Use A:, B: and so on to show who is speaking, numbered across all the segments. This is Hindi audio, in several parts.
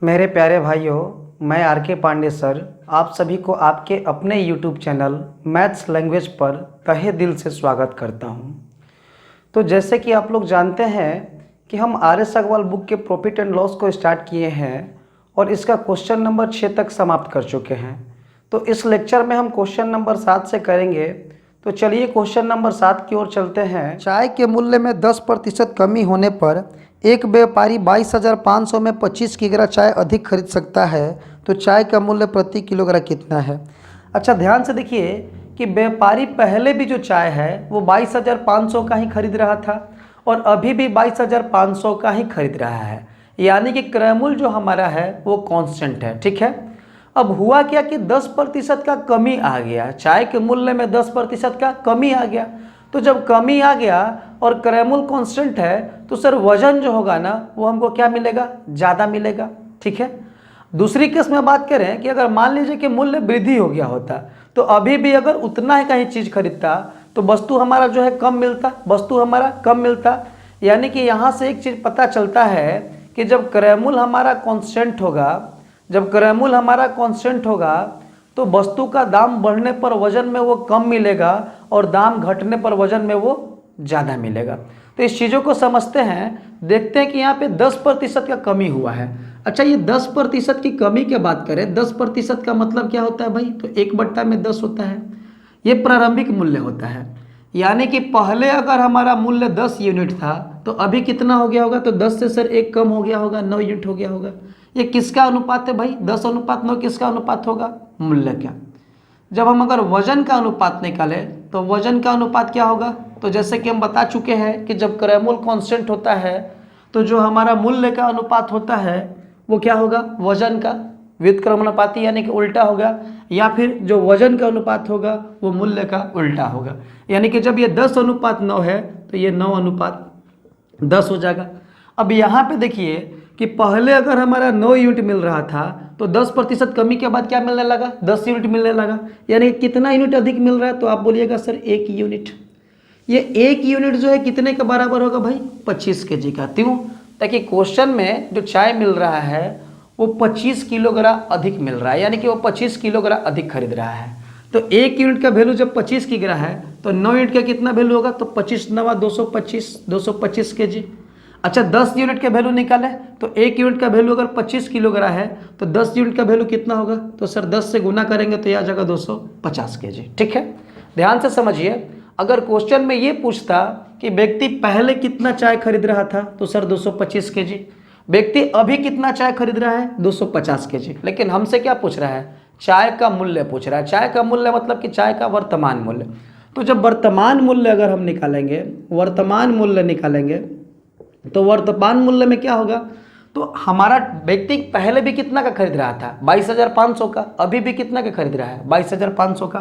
A: मेरे प्यारे भाइयों, मैं आर के पांडे सर आप सभी को आपके अपने यूट्यूब चैनल मैथ्स लैंग्वेज पर तहे दिल से स्वागत करता हूं। तो जैसे कि आप लोग जानते हैं कि हम आर एस अग्रवाल बुक के प्रॉफिट एंड लॉस को स्टार्ट किए हैं और इसका क्वेश्चन नंबर 6 तक समाप्त कर चुके हैं। तो इस लेक्चर में हम क्वेश्चन नंबर 7 से करेंगे। तो चलिए क्वेश्चन नंबर 7 की ओर चलते हैं। चाय के मूल्य में 10% कमी होने पर एक व्यापारी 22,500 में 25 किलोग्राम चाय अधिक खरीद सकता है, तो चाय का मूल्य प्रति किलोग्राम कितना है। अच्छा, ध्यान से देखिए कि व्यापारी पहले भी जो चाय है वो 22,500 का ही खरीद रहा था और अभी भी 22,500 का ही खरीद रहा है, यानी कि क्रय मूल्य जो हमारा है वो कांस्टेंट है। ठीक है, अब हुआ क्या कि 10% का कमी आ गया, चाय के मूल्य में 10% का कमी आ गया। तो जब कमी आ गया और क्रय मूल्य कांस्टेंट है तो सर वजन जो होगा ना वो हमको क्या मिलेगा, ज़्यादा मिलेगा। ठीक है, दूसरी केस में बात करें कि अगर मान लीजिए कि मूल्य वृद्धि हो गया होता तो अभी भी अगर उतना ही कहीं चीज़ खरीदता तो वस्तु हमारा जो है कम मिलता, वस्तु हमारा कम मिलता। यानी कि यहाँ से एक चीज़ पता चलता है कि जब क्रय मूल्य हमारा कांस्टेंट होगा, जब क्रय मूल्य हमारा कांस्टेंट होगा तो वस्तु का दाम बढ़ने पर वजन में वो कम मिलेगा और दाम घटने पर वजन में वो ज़्यादा मिलेगा। तो इस चीज़ों को समझते हैं, देखते हैं कि यहाँ पे 10% का कमी हुआ है। अच्छा, ये 10% की कमी की बात करें, 10% का मतलब क्या होता है भाई, तो 1/10 होता है। ये प्रारंभिक मूल्य होता है, यानी कि पहले अगर हमारा मूल्य 10 यूनिट था तो अभी कितना हो गया होगा, तो 10 से सर 1 कम हो गया होगा, 9 यूनिट हो गया होगा। ये किसका अनुपात है भाई, 10:9 किसका अनुपात होगा, मूल्य का। जब हम अगर वजन का अनुपात निकालें तो वजन का अनुपात क्या होगा, तो जैसे कि हम बता चुके हैं कि जब क्रय मूल्य कांस्टेंट होता है तो जो हमारा मूल्य का अनुपात होता है वो क्या होगा, वजन का व्युत्क्रमानुपाती यानी कि उल्टा होगा, या फिर जो वजन का अनुपात होगा वो मूल्य का उल्टा होगा। यानी कि जब ये 10:9 है तो ये 9:10 हो जाएगा। अब यहाँ पे देखिए कि पहले अगर हमारा 9 यूनिट मिल रहा था तो 10% कमी के बाद क्या मिलने लगा, 10 यूनिट मिलने लगा। यानी कितना यूनिट अधिक मिल रहा है, तो आप बोलिएगा सर 1 यूनिट। ये 1 यूनिट जो है कितने के बराबर होगा भाई, 25 kg का। क्यों, ताकि क्वेश्चन में जो चाय मिल रहा है वो 25 किलोग्राम अधिक मिल रहा है, यानी कि वो 25 किलोग्राम अधिक खरीद रहा है। तो 1 यूनिट का वैल्यू जब 25 किलोग्राम है तो 9 यूनिट का कितना वैल्यू होगा, तो 25×9 225 kg। अच्छा, 10 यूनिट का वैल्यू निकाले तो 1 यूनिट का वैल्यू अगर 25 किलोग्राम है तो 10 यूनिट का वैल्यू कितना होगा, तो सर 10 से गुना करेंगे तो यह आ जाएगा 250 kg। ठीक है, ध्यान से समझिए, अगर क्वेश्चन में ये पूछता कि व्यक्ति पहले कितना चाय खरीद रहा था तो सर 225 kg, व्यक्ति अभी कितना चाय खरीद रहा है 250 kg, लेकिन हमसे क्या पूछ रहा है, चाय का मूल्य पूछ रहा है। चाय का मूल्य मतलब कि चाय का वर्तमान मूल्य। तो जब वर्तमान मूल्य अगर हम निकालेंगे, वर्तमान मूल्य निकालेंगे तो वर्तमान मूल्य में क्या होगा, तो हमारा व्यक्ति पहले भी कितना का खरीद रहा था, 22,500 का, अभी भी कितना का खरीद रहा है, 22,500 का।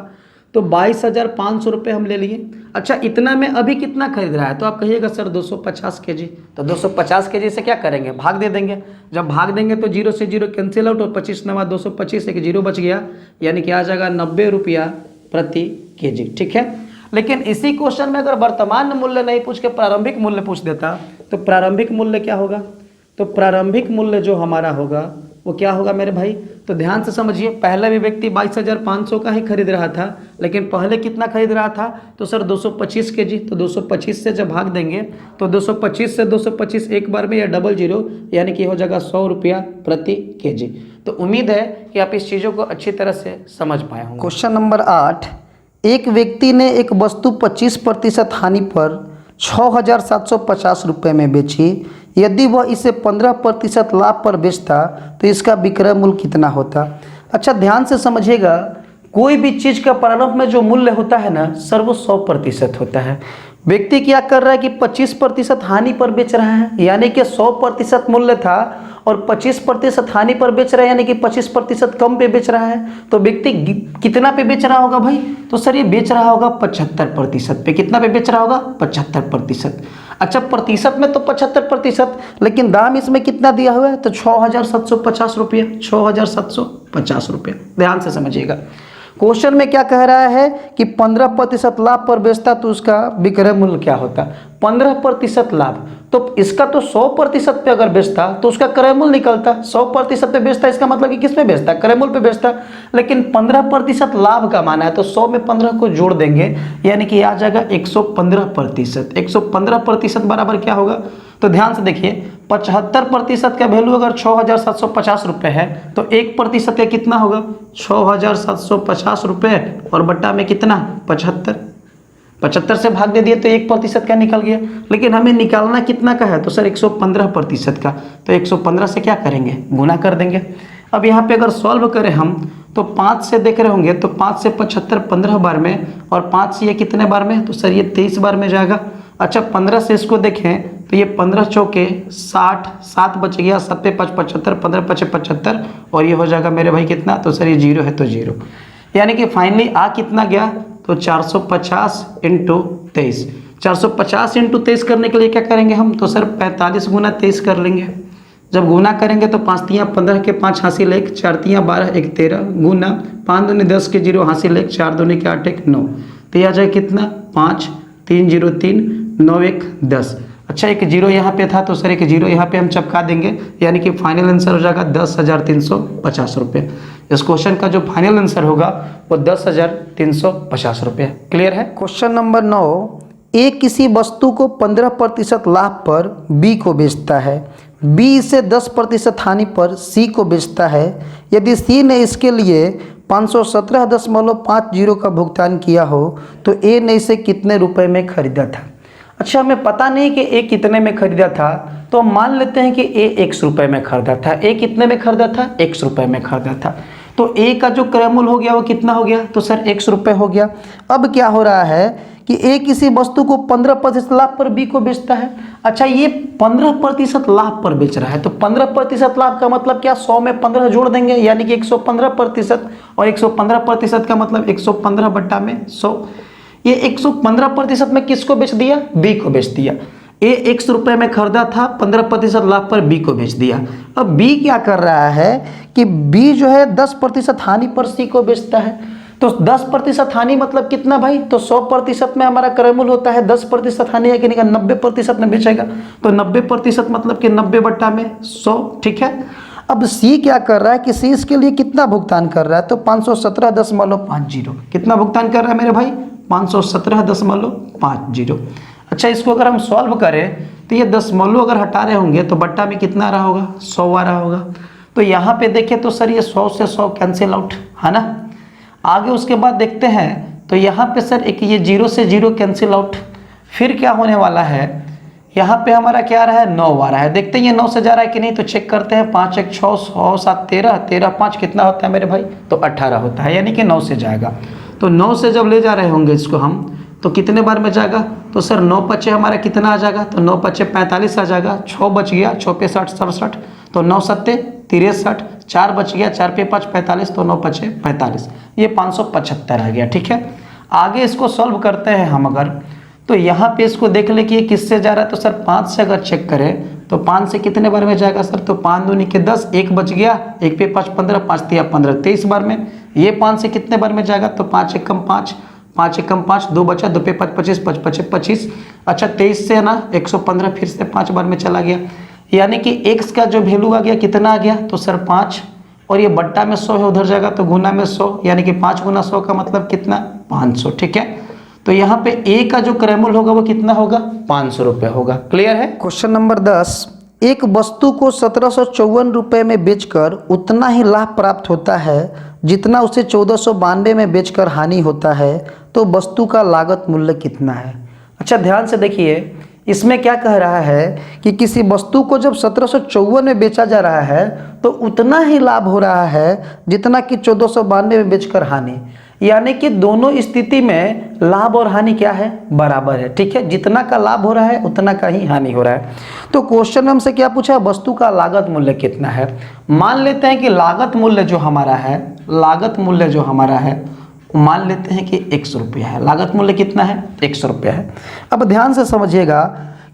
A: तो 22,500 रुपये हम ले लिए। अच्छा, इतना में अभी कितना खरीद रहा है, तो आप कहिएगा सर 250 kg। तो 250 kg से क्या करेंगे, भाग दे देंगे। जब भाग देंगे तो 0 से 0 कैंसिल आउट और 25×9 225, एक 0 बच गया, यानी कि आ जाएगा 90 रुपया प्रति kg। ठीक है, लेकिन इसी क्वेश्चन में अगर वर्तमान मूल्य नहीं पूछ के प्रारंभिक मूल्य पूछ देता तो प्रारंभिक मूल्य क्या होगा, तो प्रारंभिक मूल्य जो हमारा होगा वो क्या होगा मेरे भाई, तो ध्यान से समझिए, पहले भी व्यक्ति 22,500 का ही खरीद रहा था, लेकिन पहले कितना खरीद रहा था, तो सर 225 kg। तो 225 से जब भाग देंगे तो 225 से 225 एक बार में या डबल 0, यानी कि हो जाएगा 100 रुपया प्रति kg। तो उम्मीद है कि आप इस चीज़ों को अच्छी तरह से समझ पाए होंगे। क्वेश्चन नंबर 8, एक व्यक्ति ने एक वस्तु 25% हानि पर 6,750 रुपये में बेची। यदि वह इसे 15% लाभ पर बेचता तो इसका विक्रय मूल्य कितना होता। अच्छा, ध्यान से समझिएगा, कोई भी चीज़ का प्रारंभ में जो मूल्य होता है ना सर वो 100% होता है। व्यक्ति क्या कर रहा है कि 25% हानि पर बेच रहा है, यानी कि 100% मूल्य था और 25% हानि पर बेच रहा है, यानी कि 25% कम पे बेच रहा है। तो व्यक्ति कितना पे बेच रहा होगा भाई, तो सर ये बेच रहा होगा 75% पे। कितना पे बेच रहा होगा, 75%। अच्छा, प्रतिशत में तो 75%, लेकिन दाम इसमें कितना दिया हुआ है, तो 6,750 रुपये, 6,750 रुपये। ध्यान से समझिएगा, क्वेश्चन में क्या कह रहा है कि 15% लाभ पर बेचता तो उसका विक्रय मूल्य क्या होता। 15% लाभ, तो इसका तो 100% पे अगर बेचता तो उसका क्रय मूल्य निकलता। 100% पे बेचता इसका मतलब कि किस पे बेचता, क्रय मूल्य पे बेचता। लेकिन 15% लाभ का माना है तो 100 में 15 को जोड़ देंगे, यानी कि आ जाएगा 115%। 115% बराबर क्या होगा, तो ध्यान से देखिए 75% का वैल्यू अगर 6,750 रुपये है तो 1% का कितना होगा 6,750 रुपये और बट्टा में कितना 75 से भाग दे दिए तो 1% का निकल गया। लेकिन हमें निकालना कितना का है, तो सर 115% का, तो 115 से क्या करेंगे, गुना कर देंगे। अब यहाँ पे अगर सॉल्व करें हम तो 5 से देख रहे होंगे तो 5 से 75 15 बार में, और 5 से ये कितने बार में, तो सर ये 23 बार में जाएगा। अच्छा 15 से इसको देखें तो ये 15 चौके 60, 7 बच गया, 7 पे 5 75, 15 पचे 75 और ये हो जाएगा मेरे भाई कितना, तो सर ये 0 है तो 0, यानी कि फाइनली आ कितना गया, तो 450 इंटू 23। 450 इंटू 23 करने के लिए क्या करेंगे हम, तो सर 45 गुना 23 कर लेंगे। जब गुना करेंगे तो 5 तियाँ 15 के 5 हासिल 1, 4 तियाँ 12 1 13 गुना 5 दूनी 10 के 0 हासिल 1, 4 दूनी के 8 1 9, तो यह आ जाए कितना 5 3 0 3 9 1 10। अच्छा एक 0 यहाँ पे था तो सर एक 0 यहाँ पे हम चपका देंगे, यानी कि फाइनल आंसर हो जाएगा 10,350 रुपये। इस क्वेश्चन का जो फाइनल आंसर होगा वो 10,350 रुपये। क्लियर है। क्वेश्चन नंबर 9, ए किसी वस्तु को 15% लाभ पर बी को बेचता है, बी इसे 10% हानि पर सी को बेचता है। यदि सी ने इसके लिए 517.50 का भुगतान किया हो तो ए ने इसे कितने रुपए में खरीदा था। अच्छा हमें पता नहीं कि ए कितने में खरीदा था, तो हम मान लेते हैं कि ए 100 रुपये में खरीदा था। ए कितने में खरीदा था, 100 रुपये में खरीदा था। तो ए का जो क्रय मूल्य हो गया वो कितना हो गया, तो सर 100 रुपये हो गया। अब क्या हो रहा है कि ए किसी वस्तु को 15% लाभ पर बी को बेचता है। अच्छा ये 15% लाभ पर बेच रहा है, तो 15% लाभ का मतलब क्या, 100 में 15 जोड़ देंगे, यानी कि 115%, और 115% का मतलब 115 बट्टा में 100। ये 115% में किसको बेच दिया, बी को बेच दिया। ए 100 रुपये में खरीदा था, 15% लाभ पर बी को बेच दिया। अब बी क्या कर रहा है कि बी जो है 10% हानि पर सी को बेचता है। तो 10% हानि मतलब कितना भाई, तो 100% में हमारा क्रय मूल्य होता है 10% हानि है कि नहीं, 90% में बेचेगा, तो 90% मतलब कि 90 बट्टा में 100। ठीक है। अब सी क्या कर रहा है कि सी इसके लिए कितना भुगतान कर रहा है, तो 517.50। कितना भुगतान कर रहा है मेरे भाई, 517.50। अच्छा इसको अगर हम सॉल्व करें तो ये दशमलव अगर हटा रहे होंगे तो बट्टा में कितना आ रहा होगा, 100 आ रहा होगा। तो यहाँ पे देखें तो सर ये 100 से 100 कैंसिल आउट है ना। आगे उसके बाद देखते हैं तो यहाँ पे सर एक ये 0 से 0 कैंसिल आउट। फिर क्या होने वाला है, यहाँ पे हमारा क्या आ रहा है, 9 आ रहा है। देखते हैं ये 9 से जा रहा है कि नहीं, तो चेक करते हैं। 5 1 6 6 7 13 13 5 कितना होता है मेरे भाई, तो 18 होता है, यानी कि 9 से जाएगा। तो 9 से जब ले जा रहे होंगे इसको हम तो कितने बार में जाएगा, तो सर 9 पचे हमारा कितना आ जाएगा, तो 9 पचे 45 आ जाएगा। 6 बच गया, 6 पे 60 67, तो 9 सत्ते 63, 4 बच गया, 4 पे 5 45, तो 9 पचे 45, ये 575 आ गया। ठीक है। आगे इसको सॉल्व करते हैं हम अगर, तो यहाँ पे इसको देख ले कि ये किससे जा रहा है, तो सर 5 से अगर चेक करें तो 5 से कितने बार में जाएगा सर, तो 5 दूनी के 10, 1 बच गया, 1 पे 5 15, 5 तिया 15, 23 बार में। ये 5 से कितने बार में जाएगा, तो 5 1 कम 5, 5 1 कम 5, 2 बचा, 2 पे 5 25, 5 पचे 25। अच्छा 23 से है ना 115 फिर से 5 बार में चला गया, यानी कि x का जो वैल्यू आ गया कितना आ गया, तो सर 5, और ये बट्टा में 100 है उधर जाएगा तो गुना में 100, यानी कि 5 गुना 100 का मतलब कितना 500। ठीक है। तो यहाँ पे ए का जो क्रय मूल्य होगा वो कितना होगा, 500 रुपये होगा। क्लियर है। क्वेश्चन नंबर 10, एक वस्तु को 1754 रुपये में बेचकर उतना ही लाभ प्राप्त होता है जितना उसे 1492 में बेचकर हानि होता है, तो वस्तु का लागत मूल्य कितना है। अच्छा ध्यान से देखिए, इसमें क्या कह रहा है कि किसी वस्तु को जब 1754 में बेचा जा रहा है तो उतना ही लाभ हो रहा है जितना कि 1492 में बेचकर हानि, यानी कि दोनों स्थिति में लाभ और हानि क्या है, बराबर है। ठीक है। जितना का लाभ हो रहा है उतना का ही हानि हो रहा है। तो क्वेश्चन में हमसे क्या पूछा है, वस्तु का लागत मूल्य कितना है। मान लेते हैं कि लागत मूल्य जो हमारा है, लागत मूल्य जो हमारा है मान लेते हैं कि 100 रुपया है। लागत मूल्य कितना है, 100 रुपया है। अब ध्यान से समझिएगा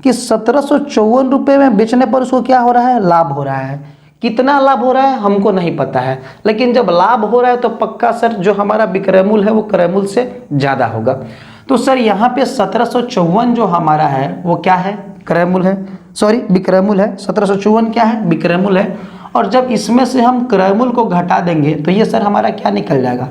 A: कि 1754 रुपये में बेचने पर उसको क्या हो रहा है, लाभ हो रहा है। कितना लाभ हो रहा है हमको नहीं पता है, लेकिन जब लाभ हो रहा है तो पक्का सर जो हमारा विक्रय मूल्य है वो क्रय मूल्य से ज़्यादा होगा। तो सर यहाँ पे 1754 जो हमारा है वो क्या है, क्रय मूल्य है, सॉरी विक्रय मूल्य है। 1754 क्या है, विक्रय मूल्य है। और जब इसमें से हम क्रय मूल्य को घटा देंगे तो ये सर हमारा क्या निकल जाएगा,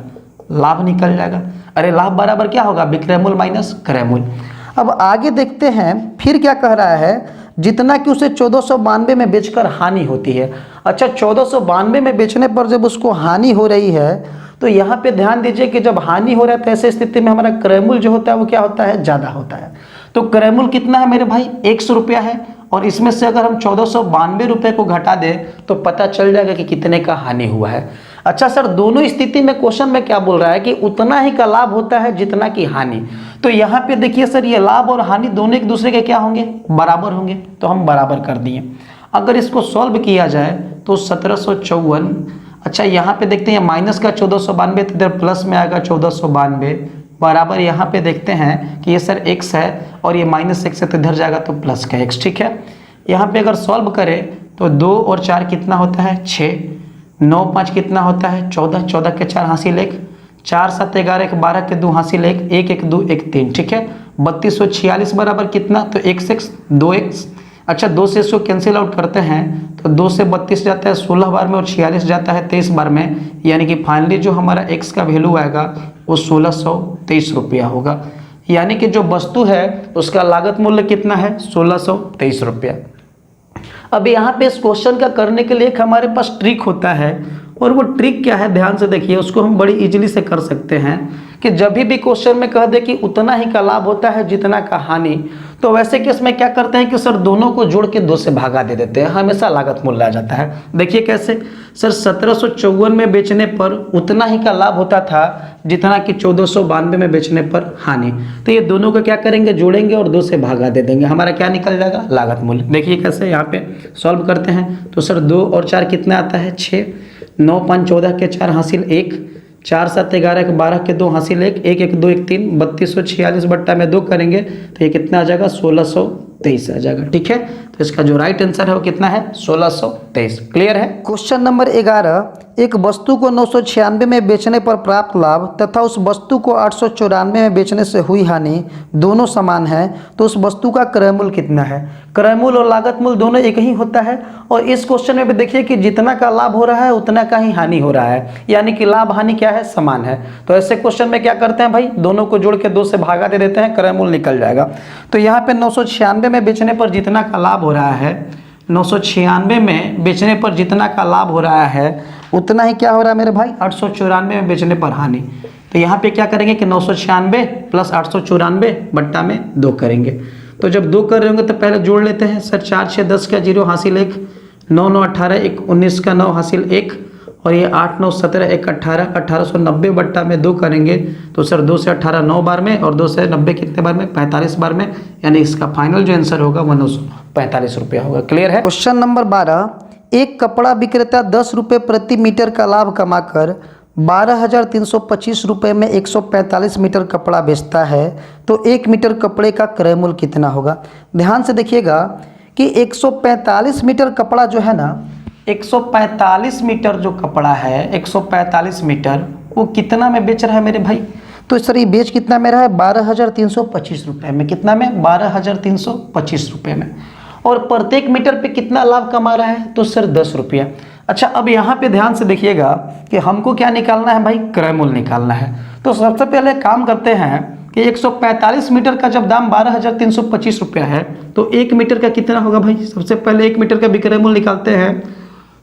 A: लाभ निकल जाएगा। अरे लाभ बराबर क्या होगा, विक्रय मूल्य माइनस क्रय मूल्य। अब आगे देखते हैं फिर क्या कह रहा है, जितना कि उसे 1492 में बेचकर हानि होती है। अच्छा 1492 में बेचने पर जब उसको हानि हो रही है तो यहाँ पे ध्यान दीजिए कि जब हानि हो रहा है तो ऐसे स्थिति में हमारा क्रय मूल्य जो होता है वो क्या होता है, ज़्यादा होता है। तो क्रय मूल्य कितना है मेरे भाई, 100 रुपया है। और इसमें से अगर हम 1492 रुपये को घटा दें तो पता चल जाएगा कि कितने का हानि हुआ है। अच्छा सर दोनों स्थिति में क्वेश्चन में क्या बोल रहा है कि उतना ही का लाभ होता है जितना की हानि। तो यहाँ पे देखिए सर ये लाभ और हानि दोनों एक दूसरे के क्या होंगे, बराबर होंगे। तो हम बराबर कर दिए। अगर इसको सॉल्व किया जाए तो 1754, अच्छा यहाँ पे देखते हैं माइनस का 1492 तो इधर प्लस में आएगा 1492 बराबर, यहाँ पे देखते हैं कि ये सर x है और ये माइनस x है तो इधर जाएगा तो प्लस का x, ठीक है। यहाँ पे अगर सॉल्व करें तो 2 और 4 कितना होता है 6, 9 5 कितना होता है 14, 14 के 4 हासिल 1, 4 7 11 के 12 के 2 हासिल 1, 1 1 2 1 3, ठीक है। 3246 बराबर कितना, तो x 2x। अच्छा 2 से इसको कैंसिल आउट करते हैं तो 2 से 32 जाता है 16 बार में और 46 जाता है 23 बार में, यानी कि फाइनली जो हमारा x का वैल्यू आएगा वो 1623 रुपया होगा। यानी कि जो वस्तु है उसका लागत मूल्य कितना है, 1623 रुपया। अब यहाँ पे इस क्वेश्चन का करने के लिए एक हमारे पास ट्रिक होता है, और वो ट्रिक क्या है ध्यान से देखिए, उसको हम बड़ी इजीली से कर सकते हैं कि जब भी क्वेश्चन में कह दे कि उतना ही का लाभ होता है जितना का हानि, तो वैसे केस में क्या करते हैं कि सर दोनों को जोड़ के 2 से भागा दे देते हैं, हमेशा लागत मूल्य आ जाता है। देखिए कैसे, सर 1754 में बेचने पर उतना ही का लाभ होता था जितना कि 1492 में बेचने पर हानि। तो ये दोनों को क्या करेंगे, जोड़ेंगे और 2 से भागा दे देंगे, हमारा क्या निकल जाएगा, लागत मूल्य। देखिए कैसे यहाँ पे सॉल्व करते हैं तो सर 2 और 4 कितना आता है 6, 9 5 14 के 4 हासिल 1, 4 7 11 के 12 के 2 हासिल 1, 1 1 2 1 3, 3246 बट्टा में 2 करेंगे तो ये कितना आ जाएगा 1623 आ जाएगा, ठीक है। तो इसका जो राइट आंसर है वो कितना है 1623। क्लियर है। क्वेश्चन नंबर 11, एक वस्तु को 996 में बेचने पर प्राप्त लाभ तथा उस वस्तु को 894 में बेचने से हुई हानि दोनों समान है, तो उस वस्तु का क्रय मूल्य कितना है। क्रय मूल्य और लागत मूल्य दोनों एक ही होता है, और इस क्वेश्चन में भी देखिए कि जितना का लाभ हो रहा है उतना का ही हानि हो रहा है, यानी कि लाभ हानि क्या है, समान है। तो ऐसे क्वेश्चन में क्या करते हैं भाई, दोनों को जोड़ के 2 से भागा दे देते हैं, क्रय मूल्य निकल जाएगा। तो यहाँ पे 996 में बेचने पर जितना का लाभ हो रहा है, 996 में बेचने पर जितना का लाभ हो रहा है उतना ही क्या हो रहा है मेरे भाई, 894 में बेचने पर हानि। तो यहाँ पे क्या करेंगे कि 996 प्लस 894 बट्टा में 2 करेंगे। तो जब 2 कर रहे होंगे तो पहले जोड़ लेते हैं सर, 4 6 10 का 0 हासिल 1, 9 9 18 1 19 का 9 हासिल 1, और ये 8 9 17 1 18, 1890 बट्टा में 2 करेंगे तो सर 2 से 18 9 बार में और 2 से 90 कितने बार में, 45 बार में, यानी इसका फाइनल जो आंसर होगा वो 945 रुपया होगा। क्लियर है। क्वेश्चन नंबर 12, एक कपड़ा विक्रेता 10 रुपये प्रति मीटर का लाभ कमाकर 12,325 रुपये में 145 मीटर कपड़ा बेचता है, तो 1 मीटर कपड़े का क्रय मूल्य कितना होगा। ध्यान से देखिएगा कि 145 मीटर कपड़ा जो है ना, 145 मीटर जो कपड़ा है, 145 मीटर वो कितना में बेच रहा है मेरे भाई, तो सर ये बेच कितना में रहा है, 12,325 रुपये में। कितना में, 12,325 रुपये में। और प्रत्येक मीटर पे कितना लाभ कमा रहा है, तो सर 10 रुपया। अच्छा अब यहाँ पे ध्यान से देखिएगा कि हमको क्या निकालना है भाई, क्रय मूल्य निकालना है। तो सबसे पहले काम करते हैं कि 145 मीटर का जब दाम 12,325 रुपया है तो 1 मीटर का कितना होगा भाई, सबसे पहले 1 मीटर का विक्रय मूल्य निकालते हैं।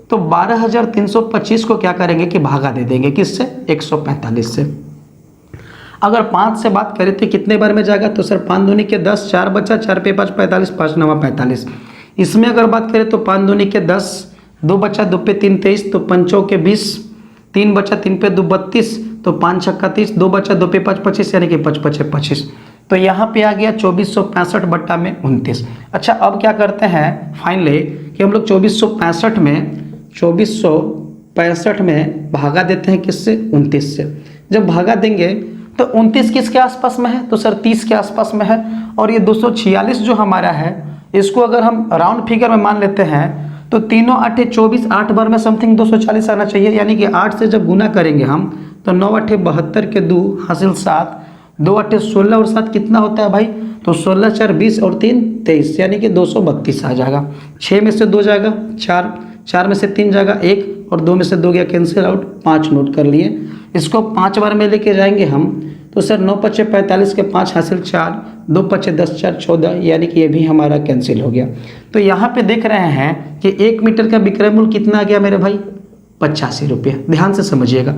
A: तो 12,325 को क्या करेंगे कि भागा दे देंगे, किससे, 145 से। अगर 5 से बात करें तो कितने बार में जाएगा, तो सर 5 दूनी के 10, 4 बचा, 4 पे 5 45, 5 9 45। इसमें अगर बात करें तो 5 दूनी के 10, 2 बचा, 2 पे 3 23, तो 5 के 20, 3 बचा, 3 पे 2 32, तो 5 छक्का 30, 2 बचा, 2 पे 5 25, यानी कि 5 5 25। तो यहाँ पे आ गया 2465 बट्टा में 29। अच्छा अब क्या करते हैं फाइनली कि हम लोग 2465 में भागा देते हैं किससे, 29 से। जब भागा देंगे तो 29 किसके आसपास में है, तो सर 30 के आसपास में है। और ये 246 जो हमारा है, इसको अगर हम राउंड फिगर में मान लेते हैं तो तीनों 8 24, 8 बार में समथिंग 240 आना चाहिए, यानी कि 8 से जब गुना करेंगे हम तो 9 8 72 के 2 हासिल 7, 2 8 16 और 7 कितना होता है भाई, तो 16 4 20 और 3 23, यानी कि 232 आ जाएगा। 6 में से 2 जाएगा 4, 4 में से 3 जाएगा 1 और 2 में से 2 गया कैंसिल आउट, 5 नोट कर लिए। इसको 5 बार में लेके जाएंगे हम तो सर 9 5 45 के 5 हासिल 4, 2 5 10 4 14, यानी कि ये भी हमारा कैंसिल हो गया। तो यहाँ पे देख रहे हैं कि 1 मीटर का विक्रय मूल्य कितना आ गया मेरे भाई, 85 रुपया। ध्यान से समझिएगा,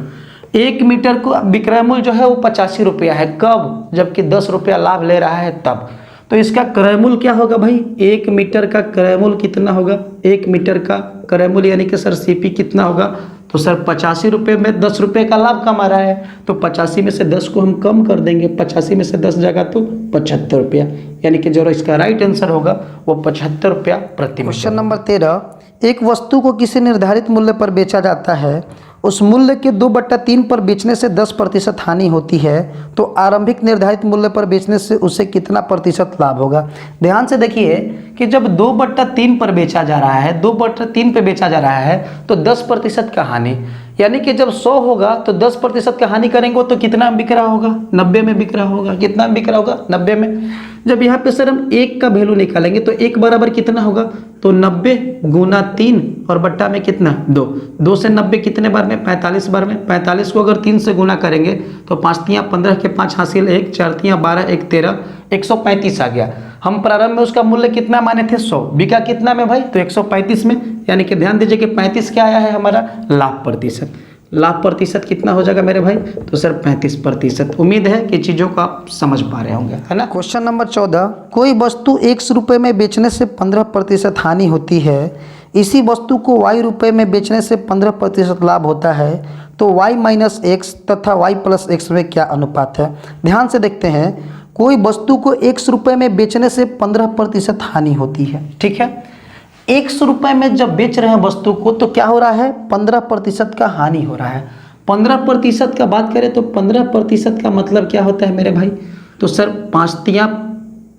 A: 1 मीटर को विक्रय मूल्य जो है वो 85 रुपया है। कब, जबकि 10 रुपया लाभ ले रहा है तब। तो इसका क्रय मूल्य क्या होगा भाई, 1 मीटर का क्रय मूल्य कितना होगा, 1 मीटर का क्रय मूल्य यानी कि सर सीपी कितना होगा, तो सर 85 रुपये में 10 रुपये का लाभ कमा रहा है, तो 85 में से 10 को हम कम कर देंगे, 85 में से 10 जाएगा तो 75 रुपया, यानी कि जो इसका राइट आंसर होगा वो 75 रुपया प्रति मीटर। क्वेश्चन नंबर 13, एक वस्तु को किसी निर्धारित मूल्य पर बेचा जाता है, उस मूल्य के 2/3 पर बेचने से 10% हानि होती है, तो आरंभिक निर्धारित मूल्य पर बेचने से उसे कितना प्रतिशत लाभ होगा। ध्यान से देखिए कि जब 2/3 पर बेचा जा रहा है, 2/3 पे बेचा जा रहा है तो 10% का हानि, यानी कि जब 100 होगा तो 10% का हानि करेंगे तो कितना बिक रहा होगा, 90 में बिक रहा होगा। कितना बिक रहा होगा, 90 में। जब यहाँ पे सर हम 1 का वैल्यू निकालेंगे तो 1 बराबर कितना होगा, तो 90 गुना 3 और बट्टा में कितना 2, 2 से 90 कितने बार में, 45 बार में। 45 को अगर 3 से गुना करेंगे तो 5 तियाँ 15 के 5 हासिल 1, 4 तियाँ 12, 1 13, 135 आ गया। हम प्रारंभ में उसका मूल्य कितना माने थे, 100, बिका कितना में भाई, तो 135 में, यानी कि ध्यान दीजिए कि 35 क्या आया है हमारा, लाभ प्रतिशत। लाभ प्रतिशत कितना हो जाएगा मेरे भाई, तो सर 35%। उम्मीद है कि चीज़ों को आप समझ पा रहे होंगे, है ना। क्वेश्चन नंबर 14, कोई वस्तु 100 रुपये में बेचने से 15% हानि होती है, इसी वस्तु को y रुपये में बेचने से 15% लाभ होता है, तो y माइनस एक्स तथा y प्लस एक्स में क्या अनुपात है। ध्यान से देखते हैं, कोई वस्तु को 100 रुपये में बेचने से 15% हानि होती है, ठीक है। 100 रुपये में जब बेच रहे हैं वस्तु को तो क्या हो रहा है, 15% का हानि हो रहा है। 15% का बात करें तो 15% का मतलब क्या होता है मेरे भाई, तो सर 5 तियाँ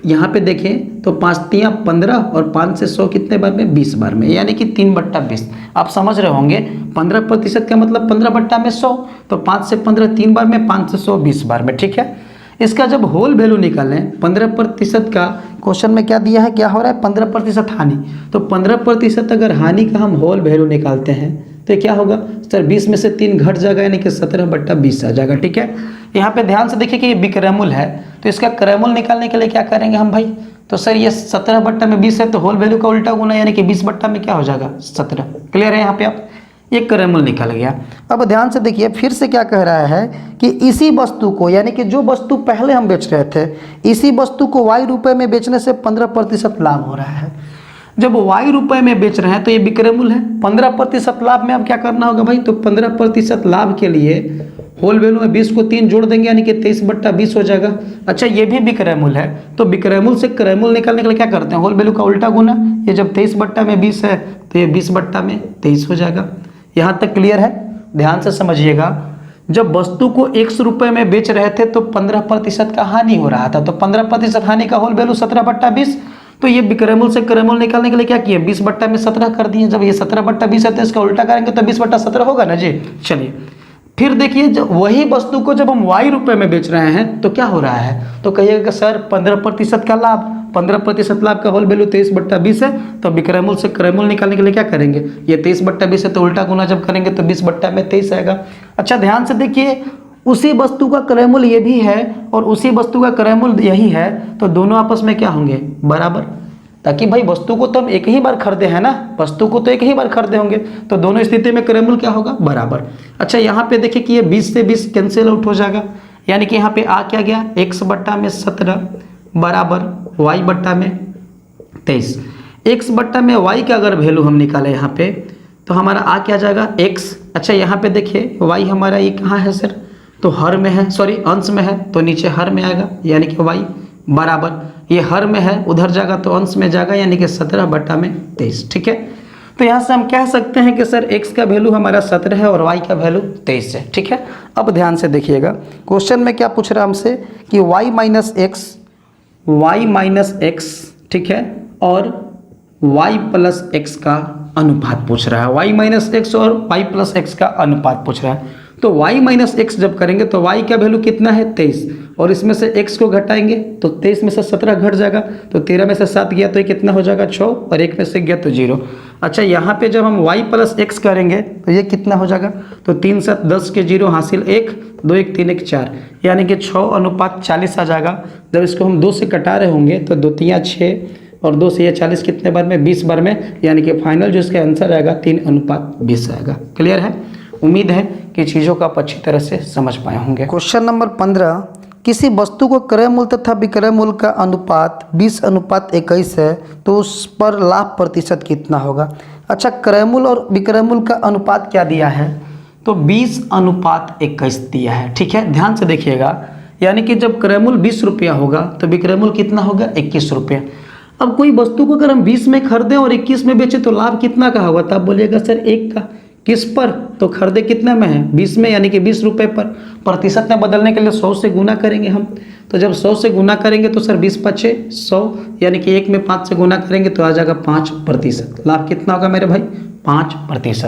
A: यहाँ पे देखें तो 5 तियाँ 15 और 5 से 100 कितने बार में, 20 बार में, यानी कि 3/20। आप समझ रहे होंगे 15% का मतलब 15/100, तो 5 से 15 3 बार में, 5 से 100 20 बार में, ठीक है। इसका जब होल वैल्यू निकालें 15% का, क्वेश्चन में क्या दिया है, क्या हो रहा है, 15% हानि। तो 15% अगर हानि का हम होल वैल्यू निकालते हैं तो क्या होगा सर, 20 में से 3 घट जाएगा, यानी कि 17/20 आ जाएगा, ठीक है। यहाँ पे ध्यान से देखिए कि ये विक्रय मूल्य है, तो इसका क्रय मूल्य निकालने के लिए क्या करेंगे हम भाई, तो सर ये 17/20 है तो होल वैल्यू का उल्टा गुना, यानी कि 20 में क्या हो जाएगा 17। क्लियर है, यहाँ पे आप ये क्रय मूल्य निकल गया। अब ध्यान से देखिए फिर से क्या कह रहा है कि इसी वस्तु को, यानी कि जो वस्तु पहले हम बेच रहे थे, इसी वस्तु को y रुपये में बेचने से 15% लाभ हो रहा है। जब y रुपये में बेच रहे हैं तो ये विक्रय मूल्य है, 15% लाभ में अब क्या करना होगा भाई, तो 15% लाभ के लिए होल वैल्यू में 20 को 3 जोड़ देंगे, यानी कि 23/20 हो जाएगा। अच्छा, ये भी विक्रय मूल्य है, तो विक्रय मूल्य से क्रय मूल्य निकालने के लिए क्या करते हैं, होल वैल्यू का उल्टा गुना। ये जब 23/20 है तो ये 20/23 हो जाएगा। यहाँ तक क्लियर है, ध्यान से समझिएगा। जब वस्तु को 100 रुपये में बेच रहे थे तो 15% का हानि हो रहा था, तो 15% हानि का होल वैल्यू 17/20, तो ये विक्रय मूल्य से क्रय मूल्य निकालने के लिए क्या किए, 20/17 कर दिए। जब ये 17/20 है तो इसका उल्टा करेंगे तो 20/17 होगा ना जी। चलिए फिर देखिए, जब वही वस्तु को जब हम y रुपये में बेच रहे हैं तो क्या हो रहा है, तो कहिएगा सर 15% का लाभ, 15% लाभ का होल वैल्यू 23/20 है, तो विक्रय मूल्य से क्रय मूल्य निकालने के लिए क्या करेंगे, ये 23/20 है तो उल्टा गुना जब करेंगे तो 20/23 आएगा। अच्छा, ध्यान से देखिए, उसी वस्तु का क्रय मूल्य ये भी है और उसी वस्तु का क्रय मूल्य यही है, तो दोनों आपस में क्या होंगे, बराबर। ताकि भाई वस्तु को तो हम एक ही बार खरीदे हैं ना, वस्तु को तो एक ही बार खरीदे होंगे, तो दोनों स्थिति में क्रय मूल्य क्या होगा, बराबर। अच्छा, यहाँ पे देखिए कि ये 20 से 20 कैंसिल आउट हो जाएगा, यानी कि यहाँ पे आ क्या गया, x/17 बराबर y/23। x/में y का अगर वैल्यू हम निकाले यहाँ पे तो हमारा आ क्या जाएगा, x। अच्छा, यहाँ पे देखिए y हमारा ये कहाँ है सर, तो हर में है, सॉरी अंश में है, तो नीचे हर में आएगा, यानी कि y बराबर, ये हर में है उधर जाएगा तो अंश में जाएगा, यानी कि 17/23, ठीक है। तो यहाँ से हम कह सकते हैं कि सर x का वैल्यू हमारा 17 है और y का वैल्यू 23 है, ठीक है। अब ध्यान से देखिएगा, क्वेश्चन में क्या पूछ रहा है हमसे कि y माइनस एक्स, ठीक है, और y प्लस एक्स का अनुपात पूछ रहा है, वाई माइनस एक्स और वाई प्लस एक्स का अनुपात पूछ रहा है। तो y माइनस एक्स जब करेंगे तो y का वैल्यू कितना है 23, और इसमें से x को घटाएंगे तो 23 में से 17 घट जाएगा, तो 13 में से 7 गया तो ये कितना हो जाएगा 6, और 1 में से गया तो 0। अच्छा, यहाँ पे जब हम y प्लस एक्स करेंगे तो ये कितना हो जाएगा, तो 3 7 10 के 0 हासिल 1, 2 1 3 1 4, यानी कि 6:40 आ जाएगा। जब इसको हम 2 से कटा रहे होंगे तो 2 3 6 और 2 से ये 40 कितने बार में 20 बार में, यानी कि फाइनल जो इसका आंसर आएगा 3:20 आएगा। क्लियर है? उम्मीद है कि चीज़ों को आप अच्छी तरह से समझ पाए होंगे। क्वेश्चन नंबर 15, किसी वस्तु को क्रय मूल्य तथा विक्रय मूल्य का अनुपात 20:21 है तो उस पर लाभ प्रतिशत कितना होगा। अच्छा, क्रय मूल्य और विक्रय मूल्य का अनुपात क्या दिया है, तो 20:21 दिया है। ठीक है, ध्यान से देखिएगा, यानी कि जब क्रय मूल्य 20 रुपया होगा तो विक्रय मूल्य कितना होगा 21 रुपये। अब कोई वस्तु को अगर हम 20 में खरीदें और 21 में बेचें तो लाभ कितना का होगा, तब बोलिएगा सर 1 का। किस पर, तो खरीदे कितने में है 20 में, यानी कि 20 रुपये पर। प्रतिशत में बदलने के लिए 100 से गुना करेंगे हम, तो जब 100 से गुना करेंगे तो सर 20 × 5 100, यानी कि 1 में 5 से गुना करेंगे तो आ जाएगा 5%। लाभ कितना होगा मेरे भाई 5%।